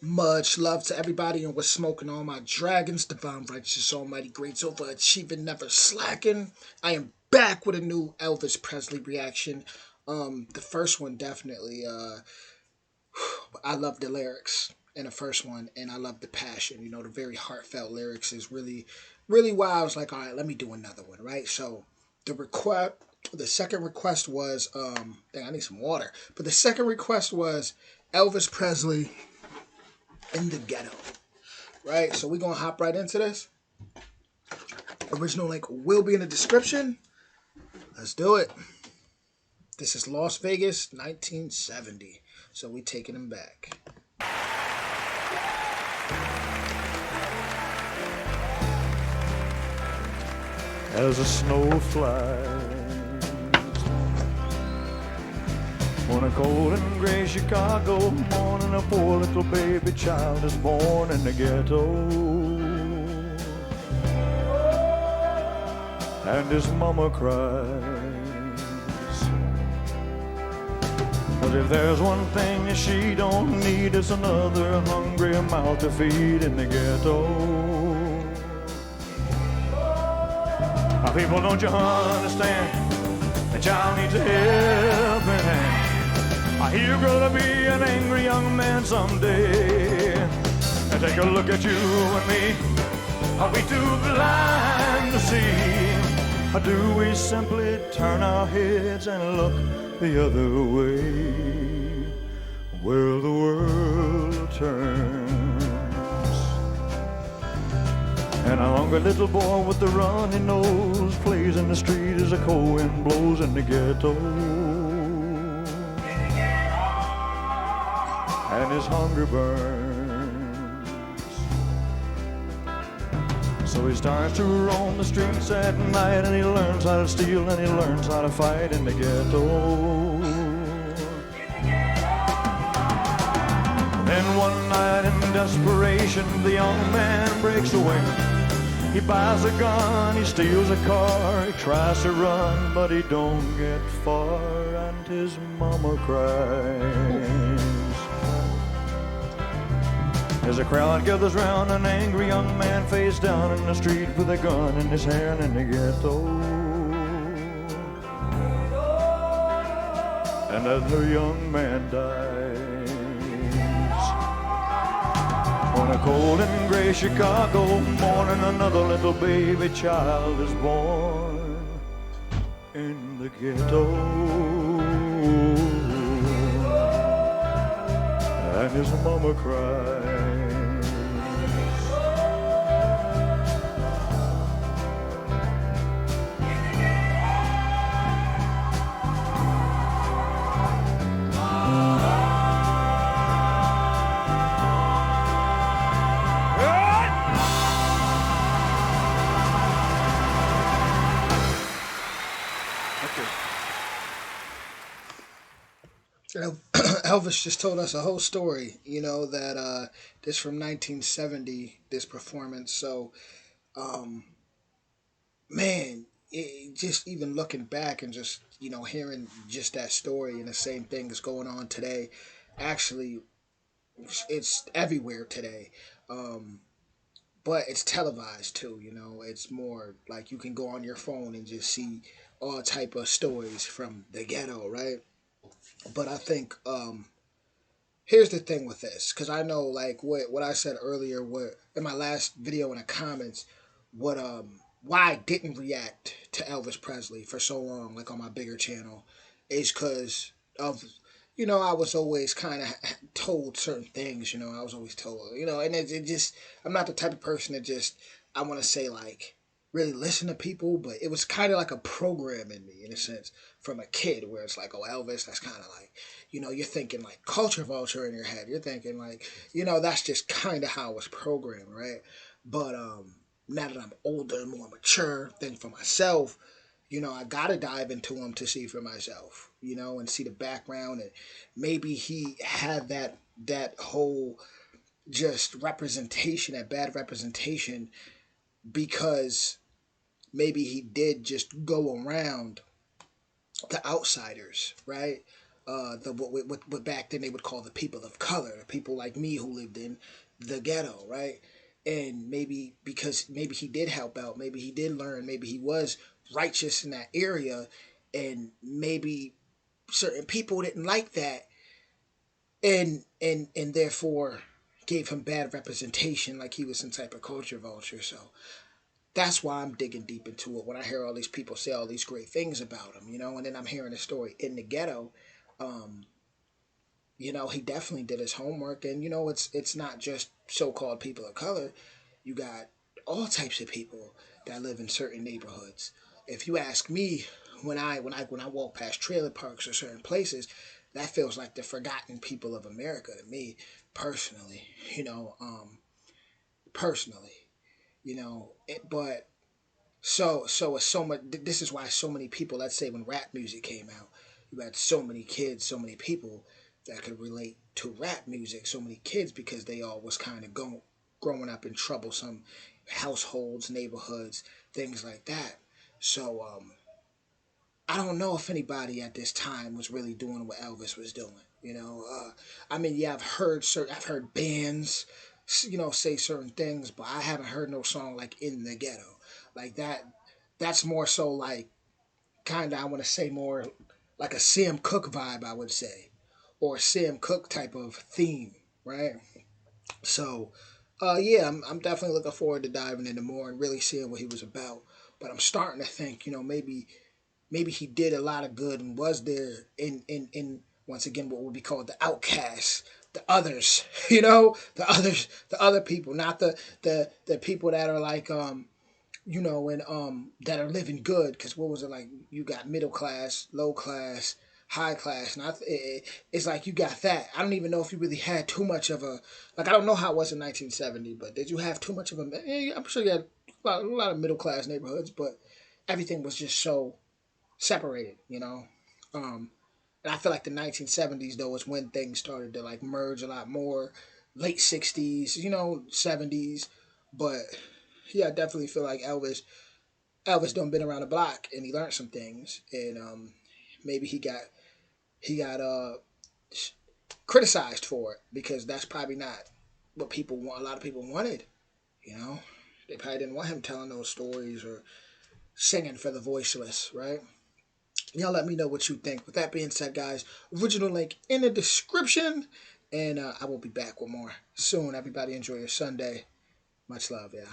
Much love to everybody and what's smoking all my dragons, divine righteous almighty greats overachieving, never slacking. I am back with a new Elvis Presley reaction. The first one definitely I love the lyrics in the first one and I love the passion. The very heartfelt lyrics is really why I was like, all right, let me do another one, right? So the second request was dang, I need some water. But the second request was Elvis Presley in the Ghetto, right? So we're gonna hop right into this. Original link will be in the description. Let's do it. This is Las Vegas, 1970. So we taking them back. As a snow flies on a cold and gray Chicago morning, a poor little baby child is born in the ghetto, and his mama cries. But if there's one thing that she don't need, it's another hungry mouth to feed in the ghetto. Now people, don't you understand? The child needs a helping hand. He'll grow to be an angry young man someday. And take a look at you and me. Are we too blind to see? Or do we simply turn our heads and look the other way? Well, the world turns, and a hungry little boy with the runny nose plays in the street as a cold wind blows in the ghetto. And his hunger burns, so he starts to roam the streets at night, and he learns how to steal and he learns how to fight in the ghetto. Then one night in desperation, the young man breaks away. He buys a gun, he steals a car, he tries to run, but he don't get far, and his mama cries. As a crowd gathers round, an angry young man face down in the street with a gun in his hand in the ghetto. And as the young man dies, on a cold and gray Chicago morning, another little baby child is born in the ghetto. And his mama cries. Elvis just told us a whole story, that this from 1970, this performance. So, man, just even looking back and just, hearing just that story and the same thing that's going on today, actually, it's everywhere today. Um, but it's televised too, it's more like you can go on your phone and just see all type of stories from the ghetto, right? But I think here's the thing with this, because I know like what I said earlier, what in my last video in the comments, what why I didn't react to Elvis Presley for so long, like on my bigger channel, is because of I was always kind of told certain things. I was always told, and it just I'm not the type of person that just I want to say like really listen to people, but it was kind of like a program in me in a sense from a kid where it's like, oh, Elvis, that's kind of like, you're thinking like culture vulture in your head. You're thinking like, that's just kind of how I was programmed, right? But now that I'm older and more mature, think for myself, I gotta dive into him to see for myself, and see the background, and maybe he had that whole just representation, that bad representation, because maybe he did just go around the outsiders, right? the what back then they would call the people of color, the people like me who lived in the ghetto, right? And maybe because maybe he did help out, maybe he did learn, maybe he was righteous in that area, and maybe certain people didn't like that, and therefore gave him bad representation, like he was some type of culture vulture. So that's why I'm digging deep into it when I hear all these people say all these great things about him, and then I'm hearing a story in the ghetto. Um, he definitely did his homework, and it's not just so-called people of color. You got all types of people that live in certain neighborhoods. If you ask me, when I walk past trailer parks or certain places, that feels like the forgotten people of America to me, personally. Personally, but it's so much. This is why so many people. Let's say when rap music came out, you had so many kids, so many people that could relate to rap music. So many kids because they all was kind of growing up in troublesome households, neighborhoods, things like that. So I don't know if anybody at this time was really doing what Elvis was doing. I mean, yeah, I've heard bands, say certain things, but I haven't heard no song like "In the Ghetto" like that. That's more so like kind of I want to say more like a Sam Cooke vibe, I would say, or a Sam Cooke type of theme, right? So, yeah, I'm definitely looking forward to diving into more and really seeing what he was about. But I'm starting to think, maybe he did a lot of good and was there in once again what would be called the outcasts, the others, the other people, not the people that are like and that are living good. Because what was it like? You got middle class, low class, high class, and it's like you got that. I don't even know if you really had too much of a like. I don't know how it was in 1970, but did you have too much of a? I'm sure you had a lot of middle class neighborhoods, but everything was just so separated. Um, and I feel like the 1970s though is when things started to like merge a lot more. Late 60s, 70s, but yeah, I definitely feel like Elvis done been around the block and he learned some things, and maybe he got criticized for it because that's probably not what people want. A lot of people wanted, you know. They probably didn't want him telling those stories or singing for the voiceless, right? Y'all let me know what you think. With that being said, guys, original link in the description, and I will be back with more soon. Everybody enjoy your Sunday. Much love, yeah.